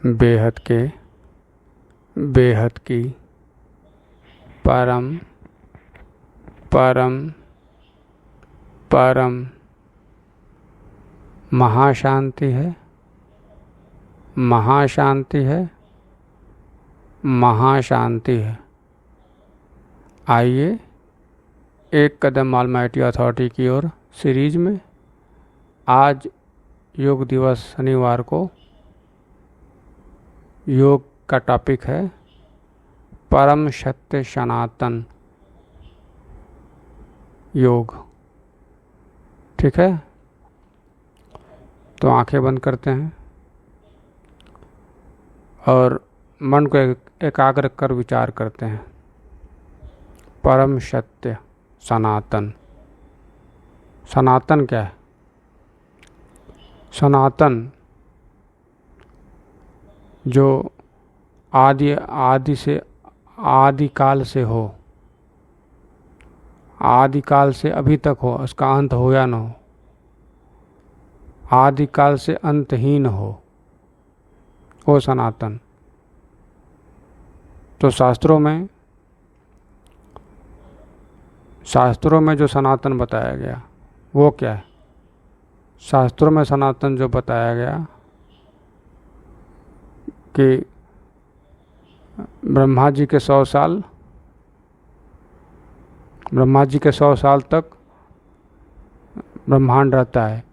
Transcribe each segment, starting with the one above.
बेहद के, बेहद की, परम परम परम महाशांति है, महाशांति है, महाशांति है। आइए एक कदम ऑलमाइटी अथॉरिटी की ओर सीरीज में आज योग दिवस शनिवार को योग का टॉपिक है परम सत्य सनातन योग। ठीक है, तो आंखें बंद करते हैं और मन को एकाग्र कर विचार करते हैं। परम सत्य सनातन, सनातन क्या है? सनातन जो आदि से आदिकाल से हो, आदिकाल से अभी तक हो, उसका अंत हो या न हो, आदिकाल से अंतहीन हो, वो सनातन। तो शास्त्रों में जो सनातन बताया गया वो क्या है? शास्त्रों में सनातन जो बताया गया कि ब्रह्मा जी के 100 साल तक ब्रह्मांड रहता है।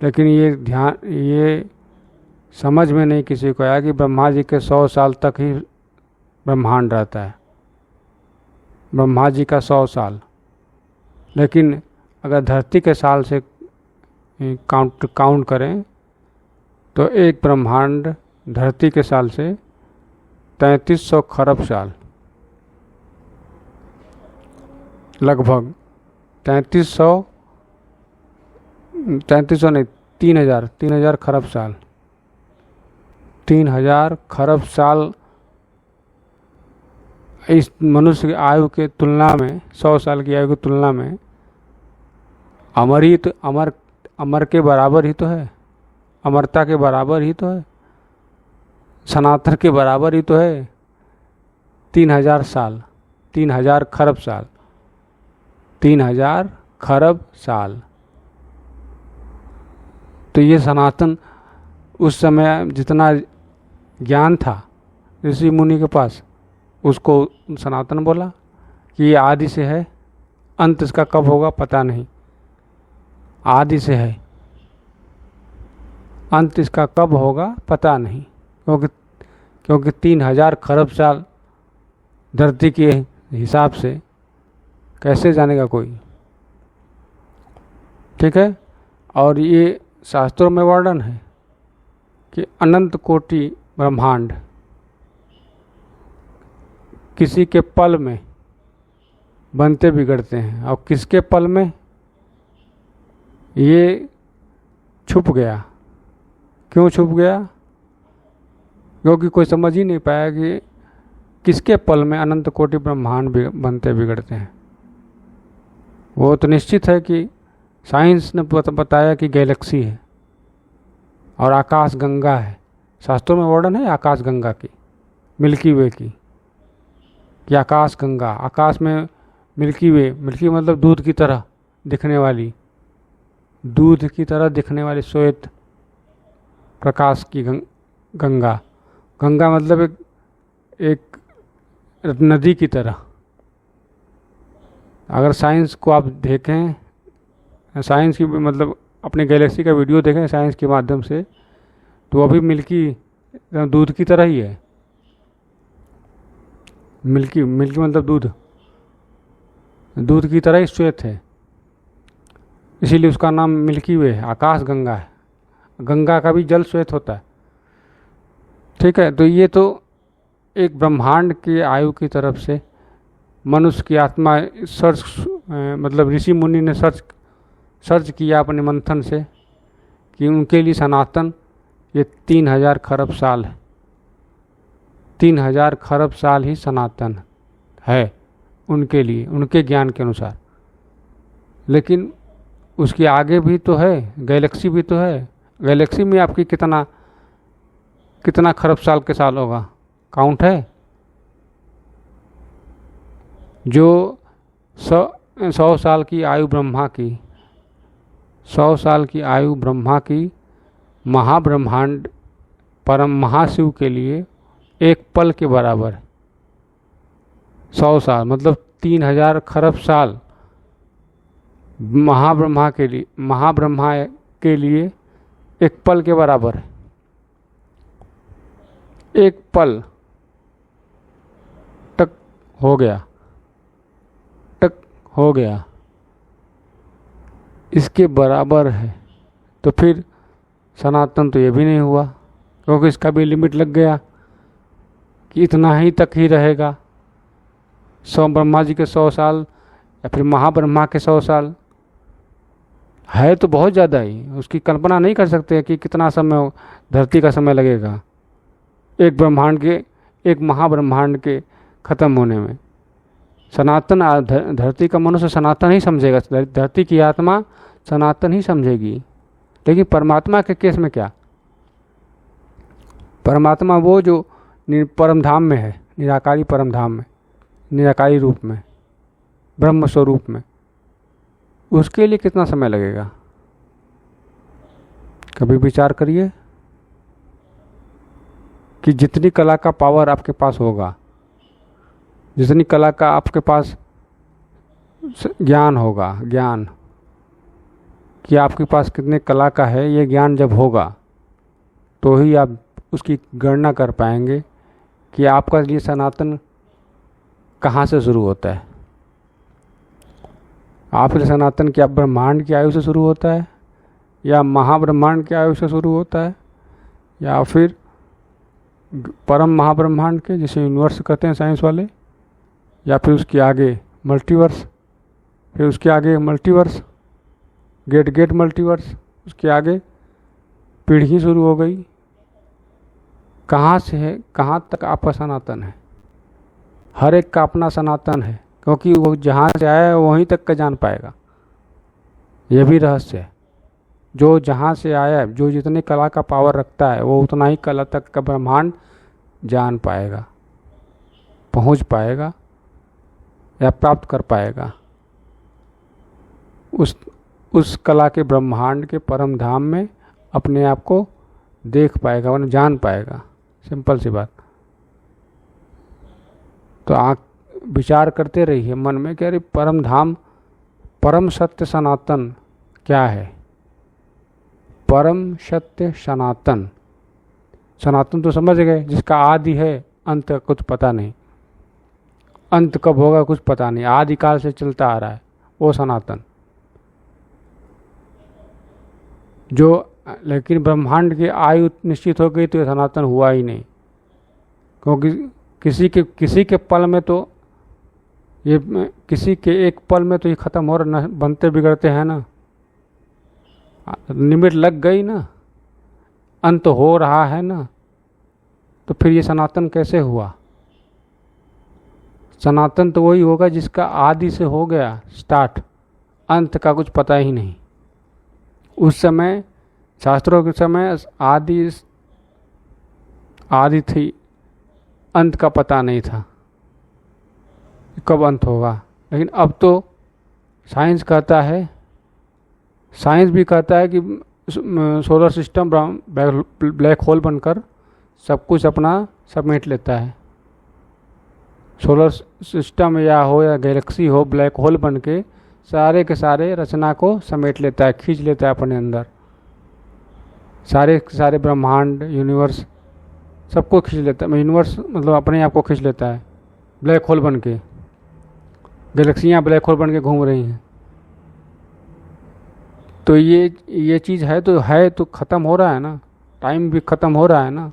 लेकिन ये समझ में नहीं किसी को आया कि ब्रह्मा जी के 100 साल तक ही ब्रह्मांड रहता है। ब्रह्मा जी का 100 साल, लेकिन अगर धरती के साल से काउंट करें तो एक ब्रह्मांड धरती के साल से 3300 खरब साल, लगभग 3300 नहीं, 3000 खरब साल, 3000 खरब साल इस मनुष्य की आयु के तुलना में, 100 साल की आयु की तुलना में अमर के बराबर ही तो है, अमरता के बराबर ही तो है, सनातन के बराबर ही तो है। 3000 साल, 3000 खरब साल, 3000 खरब साल। तो ये सनातन उस समय जितना ज्ञान था ऋषि मुनि के पास, उसको सनातन बोला कि ये आदि से है, अंत इसका कब होगा पता नहीं। आदि से है, अंत इसका कब होगा पता नहीं, क्योंकि 3000 खरब साल धरती के हिसाब से कैसे जानेगा कोई। ठीक है, और ये शास्त्रों में वर्णन है कि अनंत कोटि ब्रह्मांड किसी के पल में बनते बिगड़ते हैं, और किसके पल में ये छुप गया। क्यों छुप गया? क्योंकि कोई समझ ही नहीं पाया कि किसके पल में अनंत कोटि ब्रह्मांड बनते बिगड़ते हैं। वो तो निश्चित है कि साइंस ने बताया कि गैलेक्सी है और आकाश गंगा है। शास्त्रों में वर्णन है आकाश गंगा की, मिल्की वे की, कि आकाश गंगा, आकाश में मिल्की वे, मिल्की मतलब दूध की तरह दिखने वाली, दूध की तरह दिखने वाली श्वेत प्रकाश की गंगा। गंगा मतलब एक नदी की तरह। अगर साइंस को आप देखें, साइंस की मतलब अपने गैलेक्सी का वीडियो देखें साइंस के माध्यम से, तो अभी मिल्की दूध की तरह ही है। मिल्की मतलब दूध की तरह ही श्वेत है, इसीलिए उसका नाम मिल्की वे है। आकाश गंगा है, गंगा का भी जल श्वेत होता है। ठीक है, तो ये तो एक ब्रह्मांड की आयु की तरफ से मनुष्य की आत्मा मतलब ऋषि मुनि ने सर्च किया अपने मंथन से कि उनके लिए सनातन ये 3000 खरब साल है। 3000 खरब साल ही सनातन है उनके लिए, उनके ज्ञान के अनुसार। लेकिन उसके आगे भी तो है, गैलेक्सी भी तो है। गैलेक्सी में आपकी कितना खरब साल के साल होगा, काउंट है? जो 100 साल की आयु ब्रह्मा की, 100 साल की आयु ब्रह्मा की महाब्रह्मांड परम महाशिव के लिए एक पल के बराबर है। 100 साल मतलब 3000 खरब साल महाब्रह्मा के लिए एक पल के बराबर है। एक पल टक हो गया, टक हो गया, इसके बराबर है। तो फिर सनातन तो ये भी नहीं हुआ, क्योंकि इसका भी लिमिट लग गया कि इतना ही तक ही रहेगा। 100 ब्रह्मा जी के 100 साल या फिर महाब्रह्मा के 100 साल है तो बहुत ज़्यादा ही, उसकी कल्पना नहीं कर सकते कि कितना समय धरती का समय लगेगा एक ब्रह्मांड के, एक महाब्रह्मांड के ख़त्म होने में। सनातन धरती का मनुष्य सनातन ही समझेगा, धरती की आत्मा सनातन ही समझेगी। लेकिन परमात्मा के केस में क्या? परमात्मा वो जो परम धाम में है, निराकारी परम धाम में, निराकारी रूप में, ब्रह्म स्वरूप में, उसके लिए कितना समय लगेगा? कभी विचार करिए कि जितनी कला का पावर आपके पास होगा, जितनी कला का आपके पास ज्ञान होगा, ज्ञान कि आपके पास कितने कला का है, ये ज्ञान जब होगा तो ही आप उसकी गणना कर पाएंगे कि आपका लिए सनातन कहाँ से शुरू होता है। आपके लिए सनातन क्या ब्रह्मांड की आयु से शुरू होता है, या महाब्रह्मांड की आयु से शुरू होता है, या फिर परम महाब्रह्मांड के, जिसे यूनिवर्स कहते हैं साइंस वाले, या फिर उसके आगे मल्टीवर्स, फिर उसके आगे मल्टीवर्स, गेट मल्टीवर्स, उसके आगे पीढ़ी शुरू हो गई। कहाँ से है, कहाँ तक आपका सनातन है? हर एक का अपना सनातन है, क्योंकि वो जहाँ से आया है वहीं तक का जान पाएगा। यह भी रहस्य है। जो जहाँ से आया है, जो जितने कला का पावर रखता है, वो उतना ही कला तक का ब्रह्मांड जान पाएगा, पहुँच पाएगा या प्राप्त कर पाएगा। उस कला के ब्रह्मांड के परम धाम में अपने आप को देख पाएगा, उन्हें जान पाएगा। सिंपल सी बात। तो आप विचार करते रहिए मन में कि अरे परम धाम, परम सत्य सनातन क्या है? परम सत्य सनातन, सनातन तो समझ गए, जिसका आदि है, अंत का कुछ पता नहीं, अंत कब होगा कुछ पता नहीं, आदिकाल से चलता आ रहा है, वो सनातन। जो लेकिन ब्रह्मांड की आयु निश्चित हो गई तो ये सनातन हुआ ही नहीं, क्योंकि किसी के पल में तो ये, किसी के एक पल में तो ये ख़त्म हो रहा, बनते बिगड़ते हैं ना, लिमिट लग गई ना, अंत हो रहा है ना, तो फिर ये सनातन कैसे हुआ? सनातन तो वही होगा जिसका आदि से हो गया स्टार्ट, अंत का कुछ पता ही नहीं। उस समय शास्त्रों के समय आदि थी, अंत का पता नहीं था कब अंत होगा। लेकिन अब तो साइंस कहता है, साइंस भी कहता है कि सोलर सिस्टम ब्लैक होल बनकर सब कुछ अपना समेट लेता है। सोलर सिस्टम या हो या गैलेक्सी हो, ब्लैक होल बन के सारे के सारे रचना को समेट लेता है, खींच लेता है अपने अंदर। सारे के सारे ब्रह्मांड, यूनिवर्स सबको खींच लेता है। यूनिवर्स मतलब अपने आप को खींच लेता है ब्लैक होल बन के। गैलेक्सियाँ ब्लैक होल बन के घूम रही हैं। तो ये चीज़ है तो ख़त्म हो रहा है ना, टाइम भी ख़त्म हो रहा है ना,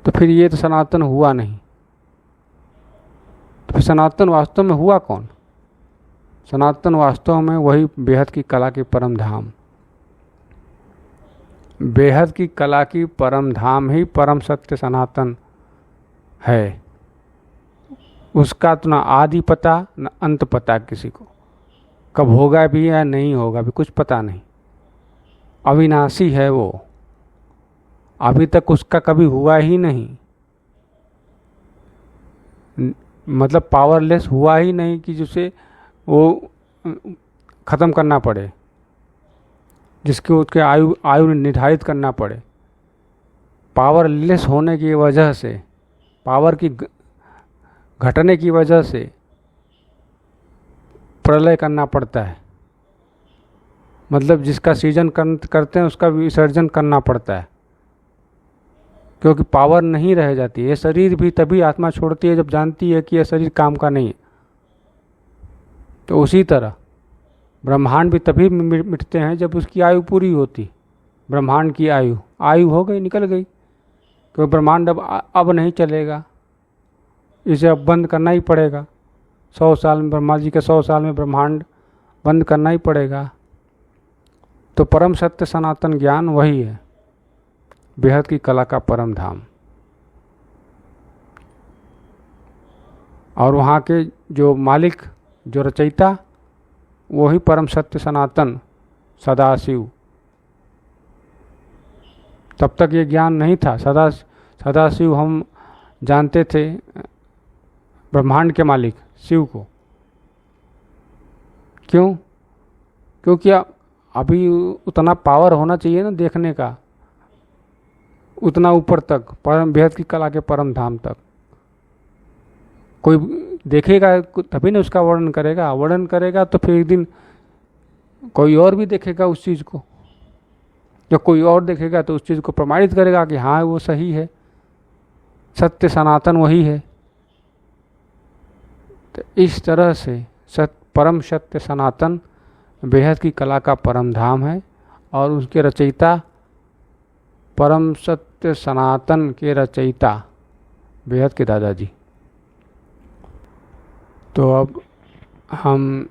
तो फिर ये तो सनातन हुआ नहीं। तो फिर सनातन वास्तव में हुआ कौन? सनातन वास्तव में वही बेहद की कला की परम धाम, बेहद की कला की परम धाम ही परम सत्य सनातन है। उसका तो ना आदि पता न अंत पता, किसी को कब होगा भी या नहीं होगा भी कुछ पता नहीं। अविनाशी है वो, अभी तक उसका कभी हुआ ही नहीं, मतलब पावरलेस हुआ ही नहीं कि जिसे वो ख़त्म करना पड़े, जिसके उसके आयु आयु निर्धारित करना पड़े। पावरलेस होने की वजह से, पावर की घटने की वजह से प्रलय करना पड़ता है, मतलब जिसका सृजन करते हैं उसका विसर्जन करना पड़ता है, क्योंकि पावर नहीं रह जाती। ये शरीर भी तभी आत्मा छोड़ती है जब जानती है कि यह शरीर काम का नहीं है। तो उसी तरह ब्रह्मांड भी तभी मिटते हैं जब उसकी आयु पूरी होती। ब्रह्मांड की आयु आयु हो गई, निकल गई, क्योंकि ब्रह्मांड अब नहीं चलेगा, इसे अब बंद करना ही पड़ेगा। 100 साल में, ब्रह्मा जी के 100 साल में ब्रह्मांड बंद करना ही पड़ेगा। तो परम सत्य सनातन ज्ञान वही है, बेहद की कला का परम धाम। और वहाँ के जो मालिक, जो रचयिता, वही परम सत्य सनातन सदाशिव। तब तक ये ज्ञान नहीं था। सदाशिव हम जानते थे ब्रह्मांड के मालिक शिव को। क्यों? क्योंकि अभी उतना पावर होना चाहिए ना देखने का, उतना ऊपर तक, परम बेहद की कला के परम धाम तक। कोई देखेगा तभी ना उसका वर्णन करेगा, वर्णन करेगा तो फिर एक दिन कोई और भी देखेगा उस चीज़ को। जब कोई और देखेगा तो उस चीज़ को प्रमाणित करेगा कि हाँ वो सही है, सत्य सनातन वही है। तो इस तरह से परम सत्य सनातन बेहद की कला का परम धाम है, और उसके रचयिता, परम सत्य सनातन के रचयिता बेहद के दादाजी। तो अब हम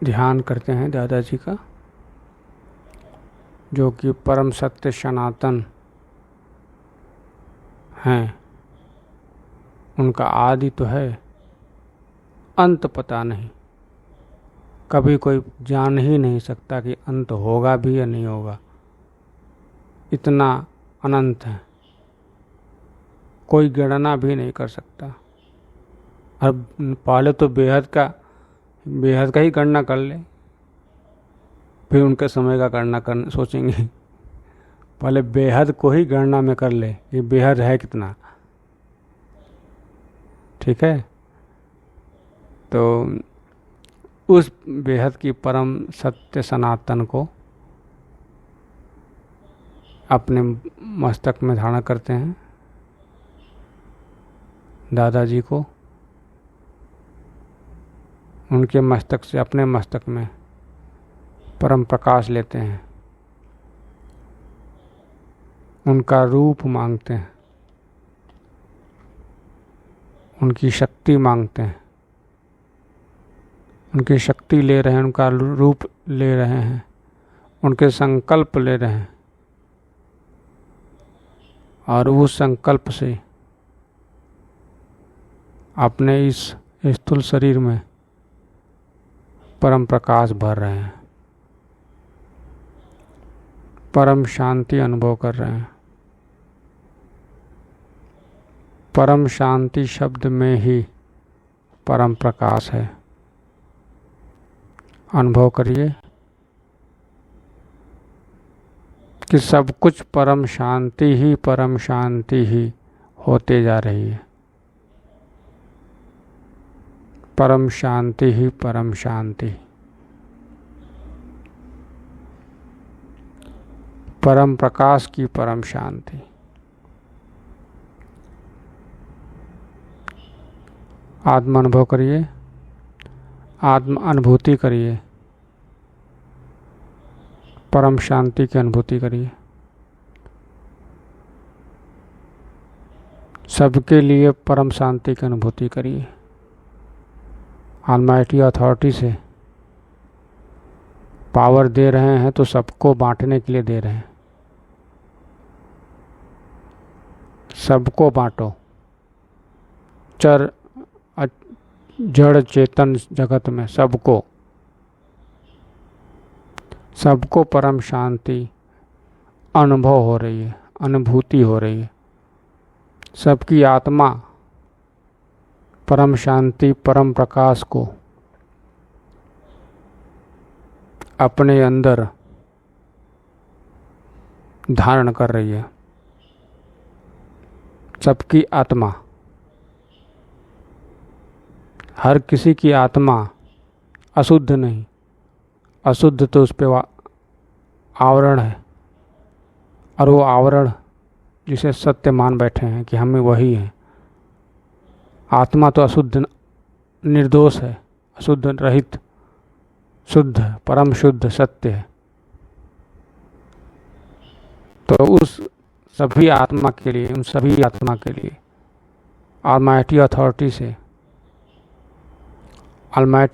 ध्यान करते हैं दादाजी का, जो कि परम सत्य सनातन हैं। उनका आदि तो है, अंत पता नहीं, कभी कोई जान ही नहीं सकता कि अंत होगा भी या नहीं होगा। इतना अनंत है, कोई गणना भी नहीं कर सकता। अब पहले तो बेहद का ही गणना कर ले, फिर उनके समय का गणना करना सोचेंगे। पहले बेहद को ही गणना में कर ले कि बेहद है कितना। ठीक है, तो उस बेहद की परम सत्य सनातन को अपने मस्तक में धारण करते हैं, दादाजी को। उनके मस्तक से अपने मस्तक में परम प्रकाश लेते हैं, उनका रूप मांगते हैं, उनकी शक्ति मांगते हैं। उनकी शक्ति ले रहे हैं, उनका रूप ले रहे हैं, उनके संकल्प ले रहे हैं, और उस संकल्प से अपने इस स्थूल शरीर में परम प्रकाश भर रहे हैं, परम शांति अनुभव कर रहे हैं। परम शांति शब्द में ही परम प्रकाश है। अनुभव करिए कि सब कुछ परम शांति ही होते जा रही है। परम शांति ही परम शांति, परम प्रकाश की परम शांति। आत्म अनुभव करिए, आत्म अनुभूति करिए, परम शांति की अनुभूति करिए। सबके लिए परम शांति की अनुभूति करिए। ऑलमाइटी अथॉरिटी से पावर दे रहे हैं तो सबको बांटने के लिए दे रहे हैं। सबको बांटो, जड़ चेतन जगत में सबको परम शांति अनुभव हो रही है, अनुभूति हो रही है। सबकी आत्मा परम शांति, परम प्रकाश को अपने अंदर धारण कर रही है। सबकी आत्मा, हर किसी की आत्मा अशुद्ध नहीं, अशुद्ध तो उस पे आवरण है, और वो आवरण जिसे सत्य मान बैठे हैं कि हमें वही है। आत्मा तो अशुद्ध, निर्दोष है, अशुद्ध रहित, शुद्ध, परम शुद्ध सत्य है। तो उस सभी आत्मा के लिए, उन सभी आत्मा के लिए ऑलमाइटी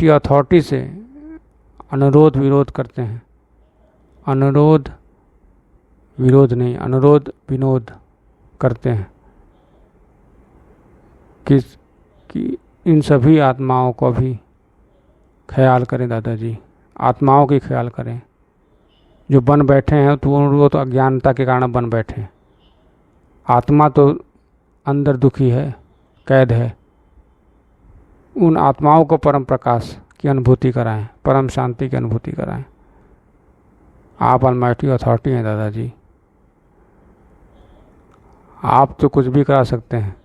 अथॉरिटी से अनुरोध विरोध करते हैं। अनुरोध विरोध नहीं, अनुरोध विनोद करते हैं कि इन सभी आत्माओं को भी ख्याल करें दादाजी, आत्माओं की ख्याल करें। जो बन बैठे हैं तो वो तो अज्ञानता के कारण बन बैठे हैं। आत्मा तो अंदर दुखी है, कैद है। उन आत्माओं को परम प्रकाश की अनुभूति कराएं, परम शांति की अनुभूति कराएं। आप ऑलमाइटी अथॉरिटी हैं दादाजी, आप तो कुछ भी करा सकते हैं,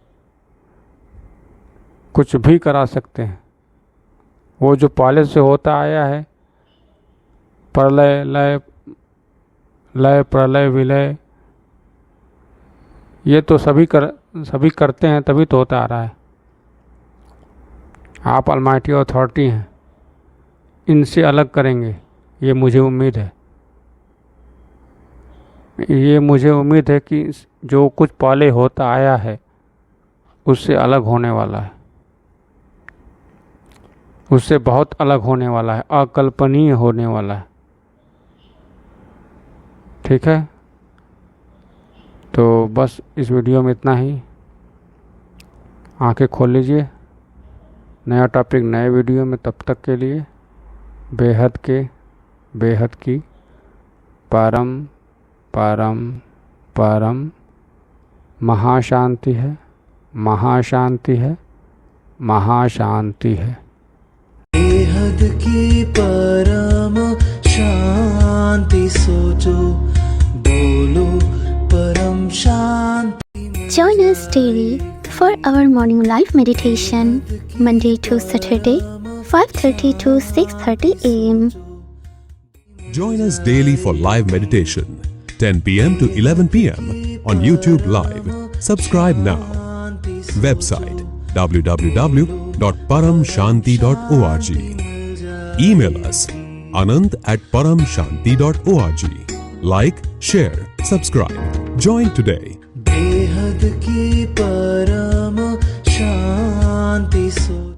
कुछ भी करा सकते हैं। वो जो पहले से होता आया है, प्रलय, लय प्रलय विलय, ये तो सभी करते हैं, तभी तो होता आ रहा है। आप ऑलमाइटी अथॉरिटी हैं, इनसे अलग करेंगे, ये मुझे उम्मीद है। ये मुझे उम्मीद है कि जो कुछ पहले होता आया है उससे अलग होने वाला है, उससे बहुत अलग होने वाला है, अकल्पनीय होने वाला है। ठीक है, तो बस इस वीडियो में इतना ही। आंखें खोल लीजिए, नया टॉपिक नए वीडियो में। तब तक के लिए बेहद की परम परम परम महाशांति है, महाशांति है, महाशांति है। बेहद की परम शांति सोचो, बोलो परम शांति। Join us daily for our morning live meditation, Monday to Saturday, 5:30 to 6:30 a.m. Join us daily for live meditation, 10 p.m. to 11 p.m. on YouTube Live. Subscribe now. Website www.paramshanti.org. Email us anant@paramshanti.org. Like, share, subscribe. Join today. बेहद की परम शांति सो